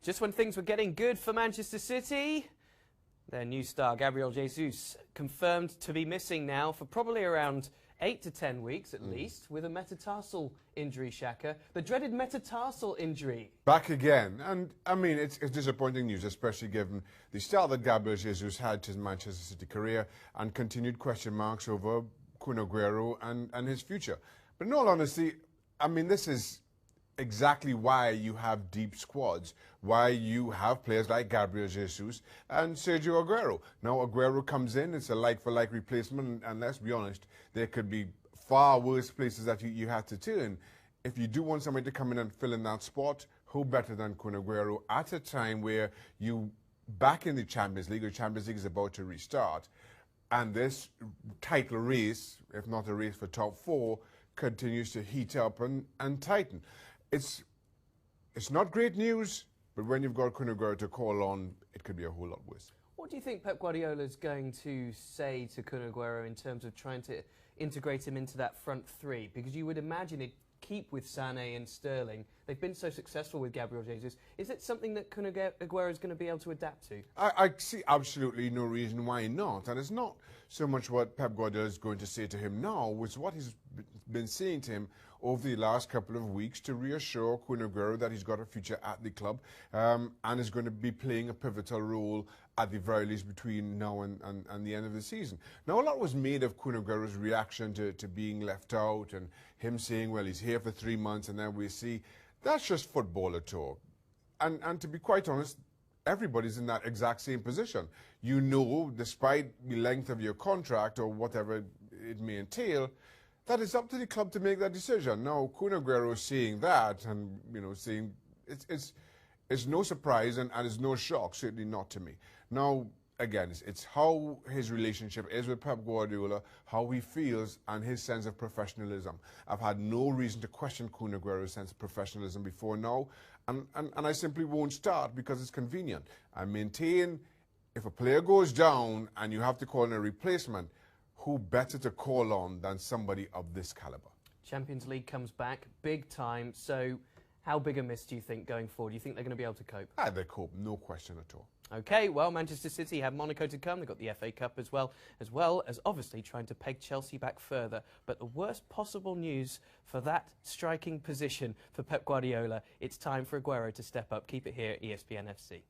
Just when things were getting good for Manchester City, their new star, Gabriel Jesus, confirmed to be missing now for probably around 8 to 10 weeks at least, with a metatarsal injury, Shaka. The dreaded metatarsal injury. Back again. And, I mean, it's disappointing news, especially given the start that Gabriel Jesus had to his Manchester City career and continued question marks over Aguero and his future. But in all honesty, I mean, this is exactly why you have deep squads, why you have players like Gabriel Jesus and Sergio Aguero. Now, Aguero comes in, it's a like-for-like replacement, and let's be honest, there could be far worse places that you have to turn. If you do want somebody to come in and fill in that spot, who better than Aguero at a time where you back in the Champions League, the Champions League is about to restart, and this title race, if not a race for top four, continues to heat up and tighten. It's not great news, but when you've got Aguero to call on, it could be a whole lot worse. What do you think Pep Guardiola is going to say to Aguero in terms of trying to integrate him into that front three? Because you would imagine he'd keep with Sané and Sterling. They've been so successful with Gabriel Jesus. Is it something that Aguero is going to be able to adapt to? I see absolutely no reason why not. And it's not so much what Pep Guardiola is going to say to him now, it's what he's been saying to him over the last couple of weeks to reassure Aguero that he's got a future at the club and is going to be playing a pivotal role at the very least between now and the end of the season. Now, a lot was made of Aguero's reaction to being left out and him saying, well, he's here for 3 months and then we see. That's just footballer talk. And to be quite honest, everybody's in that exact same position. You know, despite the length of your contract or whatever it may entail, that it's up to the club to make that decision. Now, Aguero is seeing that and, you know, saying it's no surprise and it's no shock, certainly not to me. Now, again, it's how his relationship is with Pep Guardiola, how he feels, and his sense of professionalism. I've had no reason to question Aguero's sense of professionalism before now, and I simply won't start because it's convenient. I maintain if a player goes down and you have to call in a replacement, who better to call on than somebody of this caliber? Champions League comes back big time, so how big a miss do you think going forward? Do you think they're going to be able to cope? They cope, no question at all. OK, well, Manchester City have Monaco to come. They've got the FA Cup as well as obviously trying to peg Chelsea back further. But the worst possible news for that striking position for Pep Guardiola, it's time for Aguero to step up. Keep it here at ESPN FC.